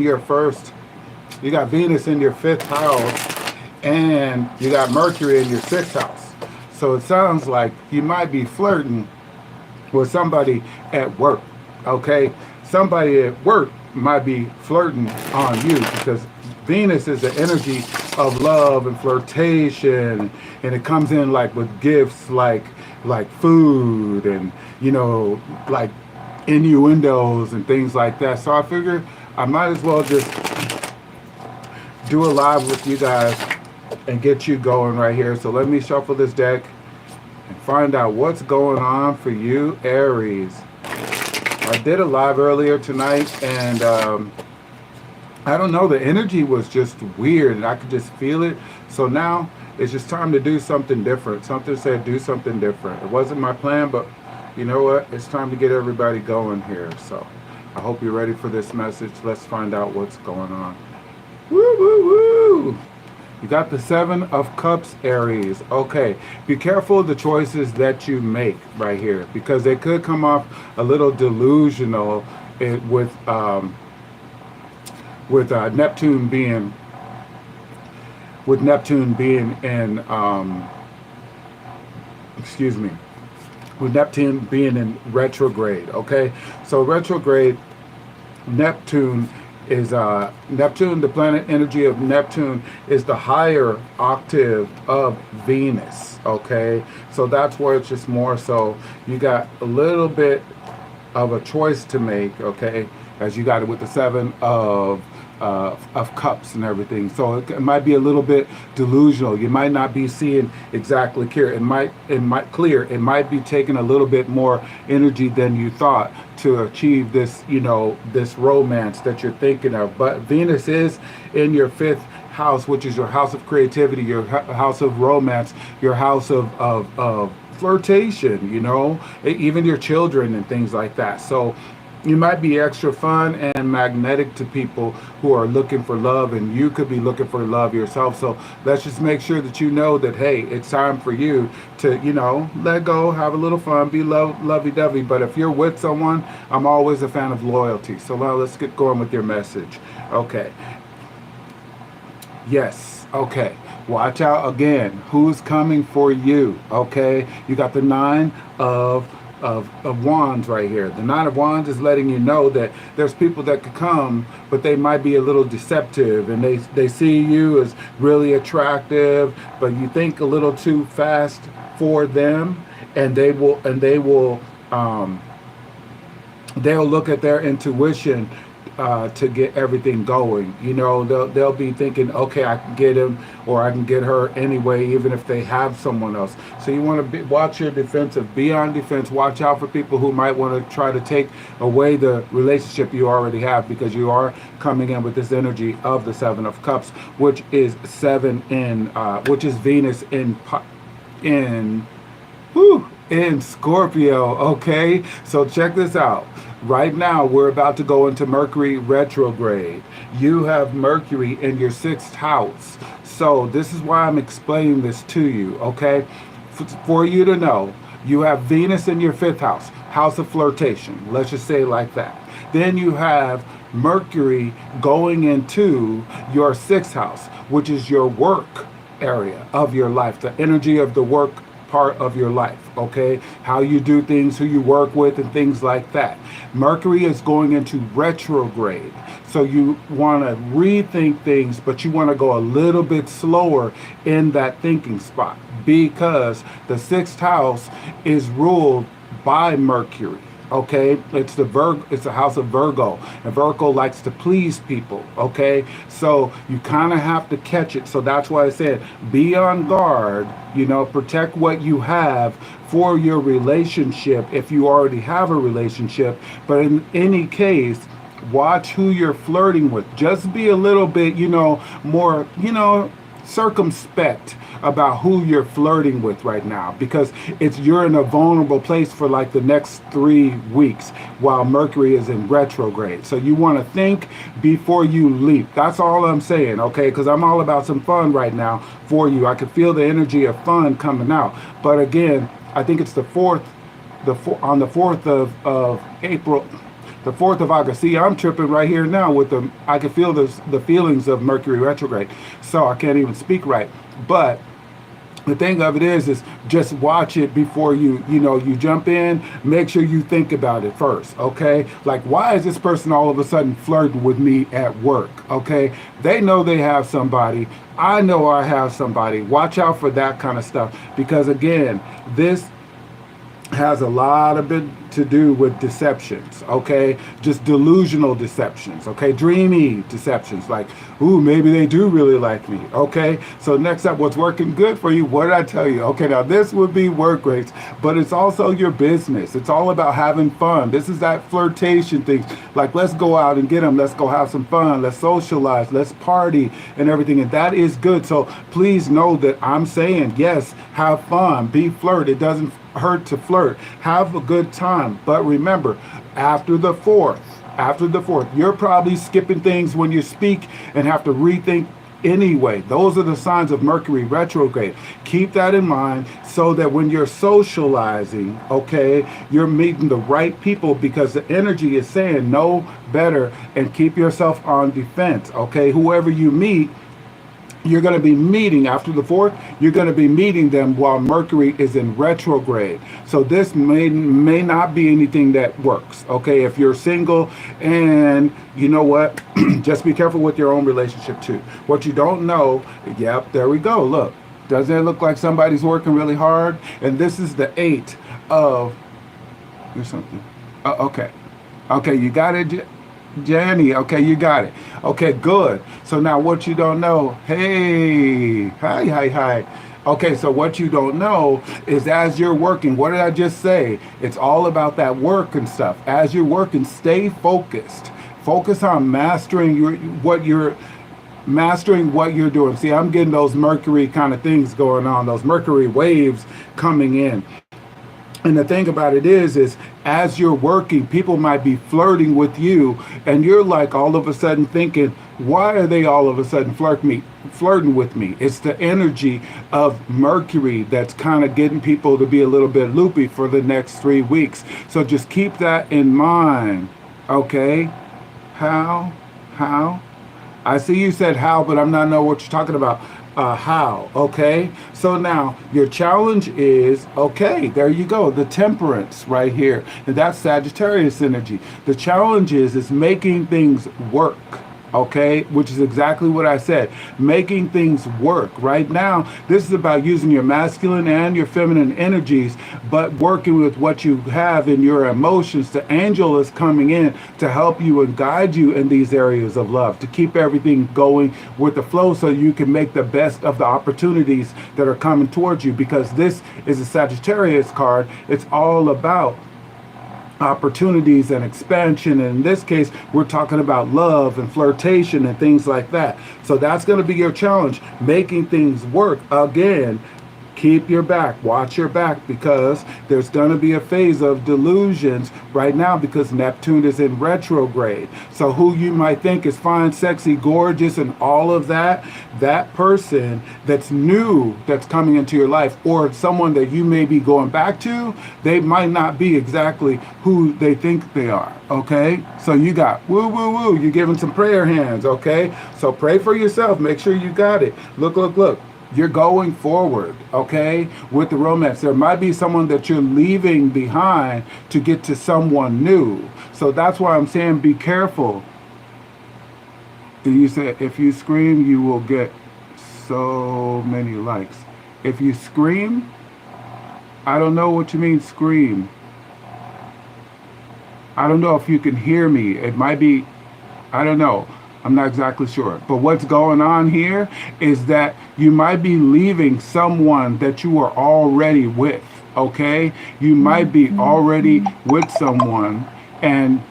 your first, you got Venus in your fifth house, and you got Mercury in your sixth house. So it sounds like you might be flirting with somebody at work. Okay, somebody at work might be flirting on you because Venus is the energy of love and flirtation, and it comes in like with gifts, like food, and like innuendos and things like that. So I figure I might as well just do a live with you guys and get you going right here. So let me shuffle this deck and find out what's going on for you, Aries. I did a live earlier tonight, and I don't know, the energy was just weird, and I could just feel it. So now it's just time to do something different. Something said do something different. It wasn't my plan, but you know what? It's time to get everybody going here. So I hope you're ready for this message. Let's find out what's going on. Woo, woo, woo! You got the Seven of Cups, Aries. Okay, be careful of the choices that you make right here, because they could come off a little delusional with Neptune being in excuse me, with Neptune being in retrograde. Okay, so retrograde Neptune is Neptune, the planet energy of Neptune is the higher octave of Venus. Okay, so that's where it's just more so you got a little bit of a choice to make. Okay, as you got it with the Seven of Cups and everything. So it might be a little bit delusional. You might not be seeing exactly clear. It might be taking a little bit more energy than you thought to achieve this, this romance that you're thinking of. But Venus is in your fifth house, which is your house of creativity, your house of romance, your house of flirtation, even your children and things like that. So you might be extra fun and magnetic to people who are looking for love, and you could be looking for love yourself. So let's just make sure that you know that, hey, it's time for you to, let go, have a little fun, be lovey-dovey. But if you're with someone, I'm always a fan of loyalty. So now let's get going with your message. Okay. Yes. Okay. Watch out again. Who's coming for you? Okay. You got the Nine of Wands right here. The Nine of Wands is letting you know that there's people that could come, but they might be a little deceptive, and they see you as really attractive, but you think a little too fast for them, and they'll look at their intuition to get everything going. They'll be thinking, okay, I can get him or I can get her anyway, even if they have someone else. So you want to watch your defensive, be on defense. Watch out for people who might want to try to take away the relationship you already have, because you are coming in with this energy of the Seven of Cups, which is which is Venus in Scorpio. Okay, so check this out. Right now, we're about to go into Mercury retrograde. You have Mercury in your sixth house. So this is why I'm explaining this to you, okay? For you to know, you have Venus in your fifth house, house of flirtation. Let's just say it like that. Then you have Mercury going into your sixth house, which is your work area of your life, the energy of the work part of your life, okay? How you do things, who you work with, and things like that. Mercury is going into retrograde. So you want to rethink things, but you want to go a little bit slower in that thinking spot, because the sixth house is ruled by Mercury. Okay, it's the house of Virgo, and Virgo likes to please people. Okay, so you kind of have to catch it. So that's why I said be on guard. Protect what you have for your relationship if you already have a relationship. But in any case, watch who you're flirting with. Just be a little bit, more, circumspect about who you're flirting with right now, because you're in a vulnerable place for like the next 3 weeks while Mercury is in retrograde. So you want to think before you leap. That's all I'm saying, okay? Because I'm all about some fun right now for you. I can feel the energy of fun coming out. But again, I think it's on the 4th of April. The 4th of August. See, I'm tripping right here now with I can feel the feelings of Mercury retrograde. So I can't even speak right. But the thing of it is just watch it before you jump in. Make sure you think about it first, okay? Like, why is this person all of a sudden flirting with me at work, okay? They know they have somebody. I know I have somebody. Watch out for that kind of stuff, because again, this has a lot of it to do with deceptions, okay? Just delusional deceptions, okay? Dreamy deceptions, like, ooh, maybe they do really like me, okay? So next up, what's working good for you? What did I tell you? Okay, now this would be work rates, but it's also your business. It's all about having fun. This is that flirtation thing. Like, let's go out and get them. Let's go have some fun. Let's socialize. Let's party and everything. And that is good. So please know that I'm saying, yes, have fun. Be flirt. It doesn't hurt to flirt. Have a good time. But remember, after the 4th, you're probably skipping things when you speak and have to rethink anyway. Those are the signs of Mercury retrograde. Keep that in mind so that when you're socializing, okay, you're meeting the right people, because the energy is saying know better and keep yourself on defense, okay? Whoever you meet, you're going to be meeting after the 4th. You're going to be meeting them while Mercury is in retrograde. So this may not be anything that works, okay? If you're single, and you know what, just be careful with your own relationship too. What you don't know, yep, there we go. Look, doesn't it look like somebody's working really hard? And this is the 8 of, or something. Okay, you got it, Jenny. Okay, you got it. Okay, good. So now what you don't know, hey, hi. Okay, so what you don't know is as you're working, what did I just say? It's all about that work and stuff. As you're working, stay focused. Focus on mastering what you're doing. See, I'm getting those Mercury kind of things going on, those Mercury waves coming in. And the thing about it is as you're working, people might be flirting with you, and you're like all of a sudden thinking, why are they all of a sudden flirting with me? It's the energy of Mercury that's kind of getting people to be a little bit loopy for the next 3 weeks. So just keep that in mind, okay? How? I see you said how, but I'm not know what you're talking about. How, okay? So now your challenge is, okay, there you go, the Temperance right here. And that's Sagittarius energy. The challenge is making things work, okay? Which is exactly what I said. Making things work. Right now, this is about using your masculine and your feminine energies, but working with what you have in your emotions. The angel is coming in to help you and guide you in these areas of love, to keep everything going with the flow so you can make the best of the opportunities that are coming towards you, because this is a Sagittarius card. It's all about opportunities and expansion. And in this case, we're talking about love and flirtation and things like that. So that's going to be your challenge, making things work. Again, keep your back, watch your back, because there's going to be a phase of delusions right now because Neptune is in retrograde. So who you might think is fine, sexy, gorgeous, and all of that, that person that's new, that's coming into your life, or someone that you may be going back to, they might not be exactly who they think they are, okay? So you got woo, woo, woo. You're giving some prayer hands, okay? So pray for yourself. Make sure you got it. Look. You're going forward, okay, with the romance. There might be someone that you're leaving behind to get to someone new. So that's why I'm saying be careful. You said if you scream, you will get so many likes. If you scream, I don't know what you mean scream. I don't know if you can hear me. It might be, I don't know. I'm not exactly sure. But what's going on here is that you might be leaving someone that you are already with, okay? You might be already with someone, and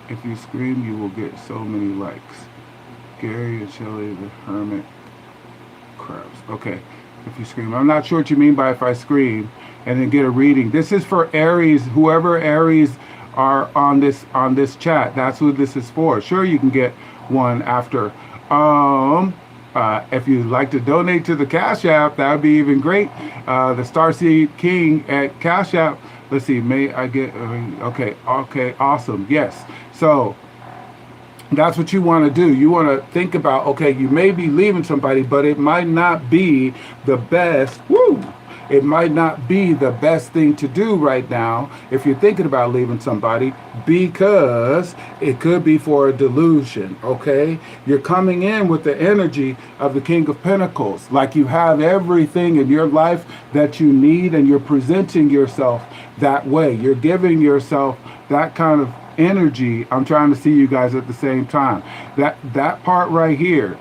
if you scream, you will get so many likes. Gary and Shelley, the Hermit Crabs. Okay, if you scream. I'm not sure what you mean by if I scream, and then get a reading. This is for Aries, whoever Aries are on this chat. That's who this is for. Sure, you can get one after. If you'd like to donate to the Cash App, that would be even great. The Starseed King at Cash App let's see, may I get, okay, okay, awesome, yes. So that's what you want to do. You want to think about, okay, you may be leaving somebody, but it might not be the best. Woo! It might not be the best thing to do right now if you're thinking about leaving somebody, because it could be for a delusion, okay? You're coming in with the energy of the King of Pentacles, like you have everything in your life that you need, and you're presenting yourself that way. You're giving yourself that kind of energy. I'm trying to see you guys at the same time. That part right here,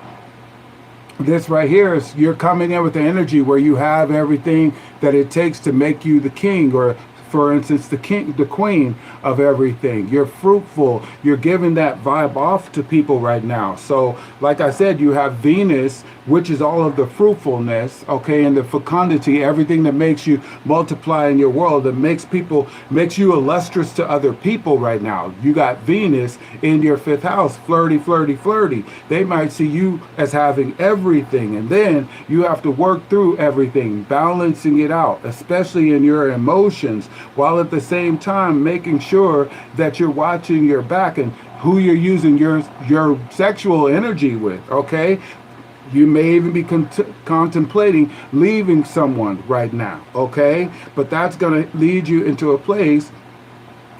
this right here, is you're coming in with the energy where you have everything that it takes to make you the king, or for instance, the king, the queen of everything. You're fruitful. You're giving that vibe off to people right now. So like I said, you have Venus, which is all of the fruitfulness, okay, and the fecundity, everything that makes you multiply in your world, that makes you illustrious to other people right now. You got Venus in your 5th house, flirty, flirty, flirty. They might see you as having everything, and then you have to work through everything, balancing it out, especially in your emotions, while at the same time making sure that you're watching your back and who you're using your sexual energy with, okay? You may even be contemplating leaving someone right now, okay? But that's going to lead you into a place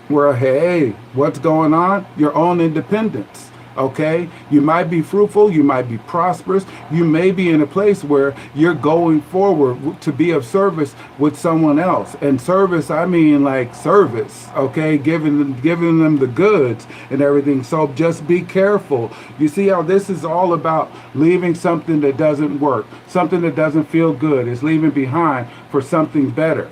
where, hey, what's going on? Your own independence. Okay, you might be fruitful, you might be prosperous, you may be in a place where you're going forward to be of service with someone else. And service, I mean like service, okay, giving them the goods and everything. So just be careful. You see how this is all about leaving something that doesn't work, something that doesn't feel good. It's leaving behind for something better.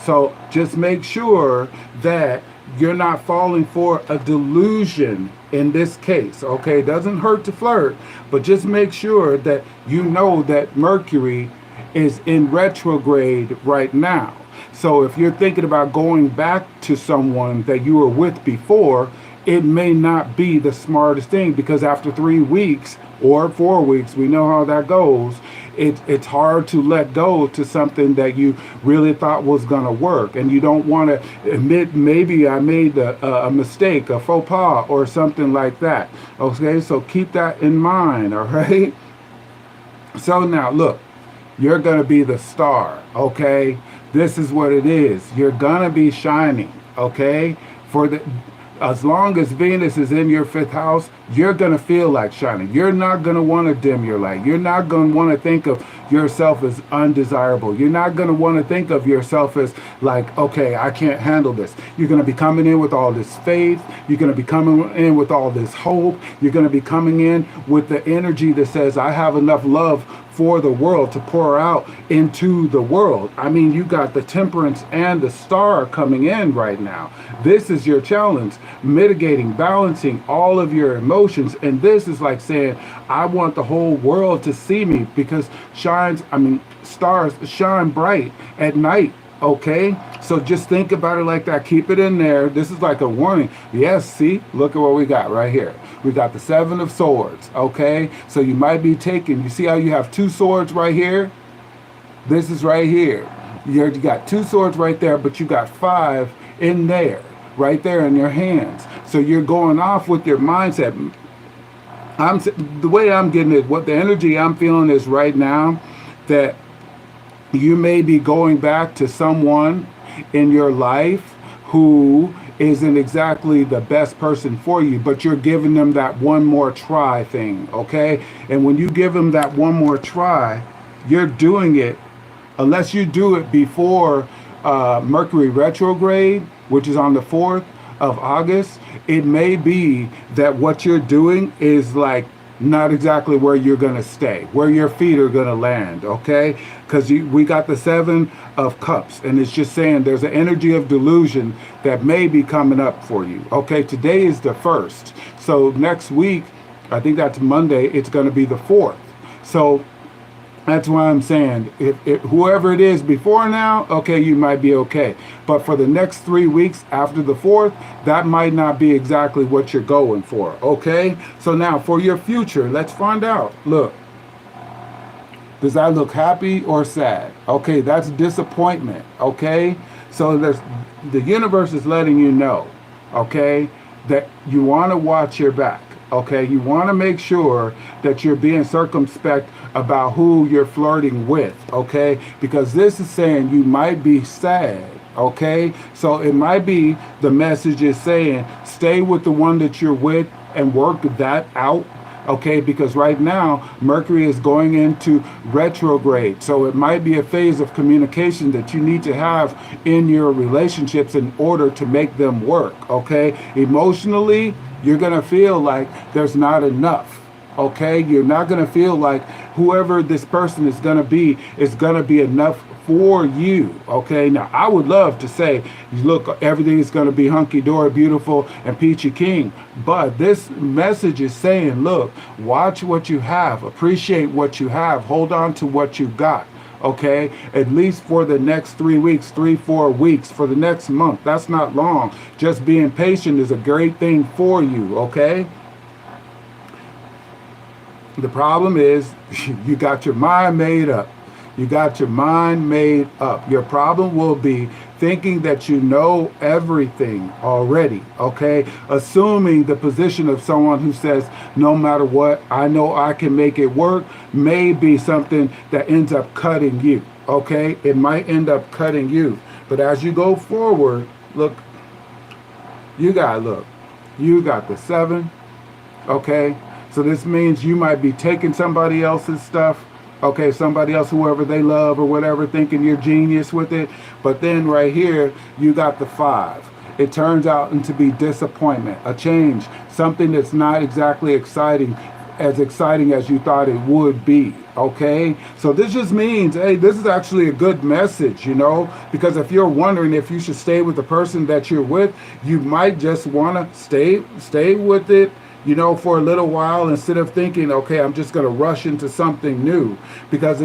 So just make sure that you're not falling for a delusion in this case, okay? It doesn't hurt to flirt, but just make sure that you know that Mercury is in retrograde right now. So if you're thinking about going back to someone that you were with before, it may not be the smartest thing, because after 3 weeks or 4 weeks, we know how that goes. It's hard to let go to something that you really thought was going to work, and you don't want to admit, maybe I made a mistake, a faux pas, or something like that. Okay, so keep that in mind, all right? So now, look, you're going to be the star, okay? This is what it is. You're going to be shining, okay? As long as Venus is in your 5th house, you're going to feel like shining. You're not going to want to dim your light. You're not going to want to think of yourself as undesirable. You're not going to want to think of yourself as like, okay, I can't handle this. You're going to be coming in with all this faith. You're going to be coming in with all this hope. You're going to be coming in with the energy that says, I have enough love for the world to pour out into the world. I mean, you got the Temperance and the Star coming in right now. This is your challenge, mitigating, balancing all of your emotions. And this is like saying, I want the whole world to see me, because stars shine bright at night. Okay, so just think about it like that. Keep it in there. This is like a warning. Yes, see, look at what we got right here. We got the 7 of Swords. Okay, so you might be taking, you see how you have 2 swords right here? This is right here. You got 2 swords right there, but you got 5 in there, right there in your hands. So you're going off with your mindset. The way I'm getting it, what the energy I'm feeling is right now, that you may be going back to someone in your life who isn't exactly the best person for you, but you're giving them that one more try thing, okay? And when you give them that one more try, you're doing it, unless you do it before Mercury retrograde, which is on the 4th of August, it may be that what you're doing is like not exactly where you're going to stay, where your feet are going to land, okay? Because we got the 7 of Cups, and it's just saying there's an energy of delusion that may be coming up for you, okay? Today is the 1st. So next week, I think that's Monday, it's going to be the 4th. So that's why I'm saying, if whoever it is before now, okay, you might be okay. But for the next 3 weeks after the 4th, that might not be exactly what you're going for, okay? So now for your future, let's find out. Look, does that look happy or sad? Okay, that's disappointment, okay? So the universe is letting you know, okay, that you want to watch your back. Okay, you want to make sure that you're being circumspect about who you're flirting with. Okay, because this is saying you might be sad. Okay, so it might be the message is saying stay with the one that you're with and work that out. Okay, because right now Mercury is going into retrograde, so it might be a phase of communication that you need to have in your relationships in order to make them work. Okay, emotionally you're gonna feel like there's not enough. Okay, you're not gonna feel like whoever this person is gonna be enough for you. Okay, now I would love to say, look, everything is going to be hunky-dory, beautiful, and peachy keen, but this message is saying, look, watch what you have, appreciate what you have, hold on to what you got. Okay, at least for the next 3 weeks, 4 weeks, for the next month. That's not long. Just being patient is a great thing for you. Okay, the problem is you got your mind made up. You got your mind made up. Your problem will be thinking that you know everything already, okay? Assuming the position of someone who says, no matter what, I know I can make it work, may be something that ends up cutting you, okay? It might end up cutting you. But as you go forward, look, you got the 7, okay? So this means you might be taking somebody else's stuff, okay, somebody else, whoever they love or whatever, thinking you're genius with it. But then right here, you got the 5. It turns out to be disappointment, a change, something that's not exactly exciting as you thought it would be. Okay, so this just means, hey, this is actually a good message, you know, because if you're wondering if you should stay with the person that you're with, you might just want to stay with it, you know, for a little while, instead of thinking, okay, I'm just going to rush into something new, because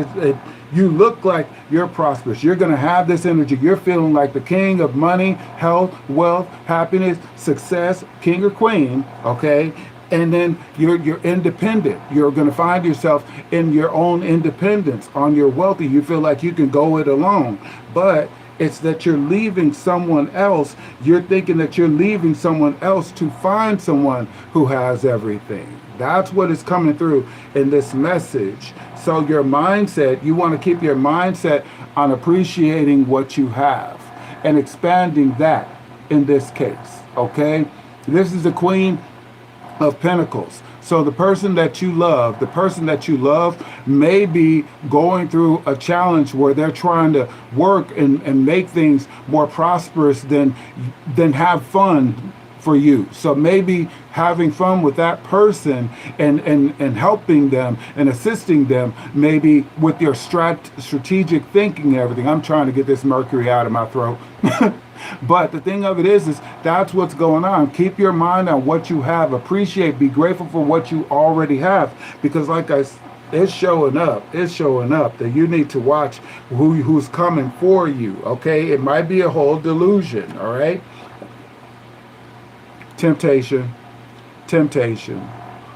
you look like you're prosperous. You're going to have this energy. You're feeling like the king of money, health, wealth, happiness, success, king or queen, okay? And then you're independent. You're going to find yourself in your own independence. On your wealthy, you feel like you can go it alone. But it's that you're leaving someone else. You're thinking that you're leaving someone else to find someone who has everything. That's what is coming through in this message. So your mindset, you want to keep your mindset on appreciating what you have and expanding that in this case, okay? This is the Queen of Pentacles. So the person that you love may be going through a challenge where they're trying to work and make things more prosperous than have fun for you. So maybe having fun with that person and helping them and assisting them, maybe with your strategic thinking and everything. I'm trying to get this Mercury out of my throat. But the thing of it is that's what's going on. Keep your mind on what you have. Appreciate, be grateful for what you already have. Because like it's showing up. It's showing up that you need to watch who's coming for you. Okay? It might be a whole delusion. All right? Temptation.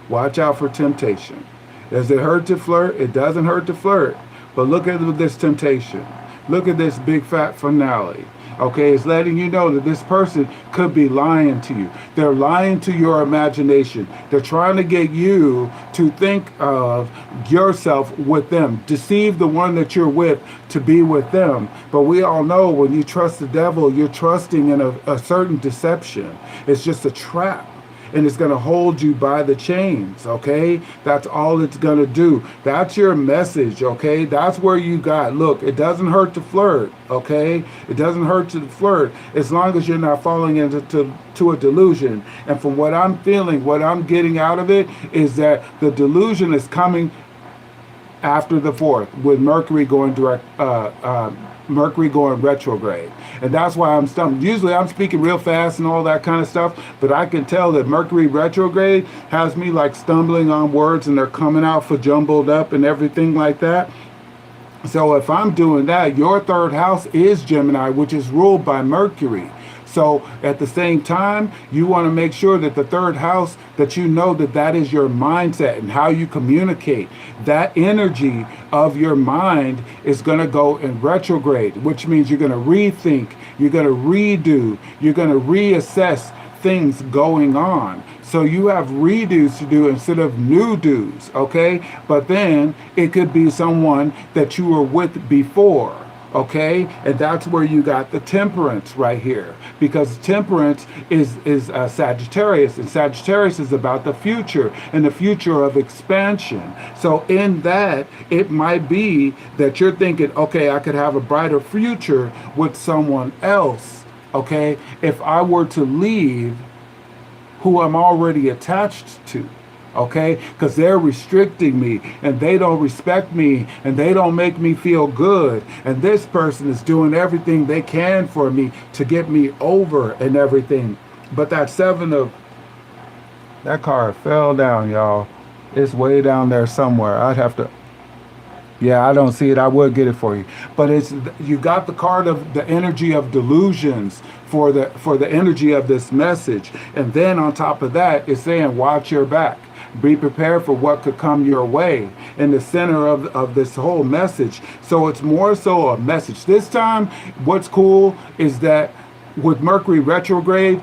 Watch out for temptation. Does it hurt to flirt? It doesn't hurt to flirt. But look at this temptation. Look at this big fat finale. Okay, it's letting you know that this person could be lying to you. They're lying to your imagination. They're trying to get you to think of yourself with them. Deceive the one that you're with to be with them. But we all know when you trust the devil, you're trusting in a certain deception. It's just a trap. And it's going to hold you by the chains, okay? That's all it's going to do. That's your message, okay? That's where you got, look, it doesn't hurt to flirt, okay? It doesn't hurt to flirt as long as you're not falling into a delusion. And from what I'm feeling, what I'm getting out of it is that the delusion is coming after the 4th with Mercury going retrograde. And that's why I'm stumped. Usually I'm speaking real fast and all that kind of stuff, but I can tell that Mercury retrograde has me like stumbling on words and they're coming out for jumbled up and everything like that. So if I'm doing that, your 3rd house is Gemini, which is ruled by Mercury. So at the same time, you want to make sure that the third house, that you know that that is your mindset and how you communicate. That energy of your mind is going to go in retrograde, which means you're going to rethink, you're going to redo, you're going to reassess things going on. So you have redos to do instead of new do's, okay? But then it could be someone that you were with before, okay? And that's where you got the temperance right here, because temperance is Sagittarius, and Sagittarius is about the future and the future of expansion. So in that, it might be that you're thinking, okay, I could have a brighter future with someone else, okay, if I were to leave who I'm already attached to, okay? Because they're restricting me and they don't respect me and they don't make me feel good. And this person is doing everything they can for me to get me over and everything. But that that card fell down, y'all. It's way down there somewhere. I'd have to, yeah, I don't see it. I would get it for you. But you got the card of the energy of delusions for the energy of this message. And then on top of that, it's saying watch your back. Be prepared for what could come your way in the center of this whole message. So it's more so a message. This time, what's cool is that with Mercury retrograde,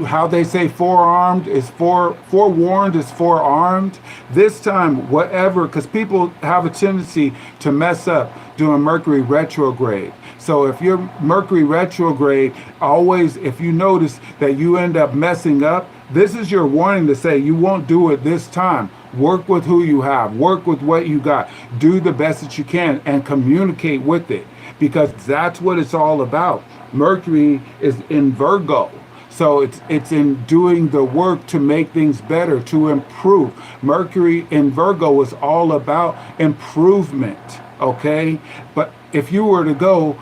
how they say forewarned is forearmed. This time, whatever, because people have a tendency to mess up during Mercury retrograde. So if you're Mercury retrograde, always, if you notice that you end up messing up, this is your warning to say you won't do it this time. Work with who you have. Work with what you got. Do the best that you can and communicate with it, because that's what it's all about. Mercury is in Virgo. So it's in doing the work to make things better, to improve. Mercury in Virgo is all about improvement, okay? But if you were to go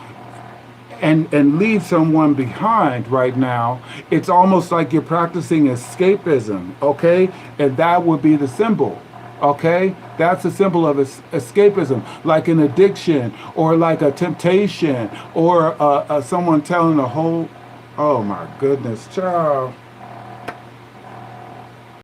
and leave someone behind right now, it's almost like you're practicing escapism, okay? And that would be the symbol, okay? That's a symbol of escapism, like an addiction or like a temptation or someone telling a whole, oh my goodness, child.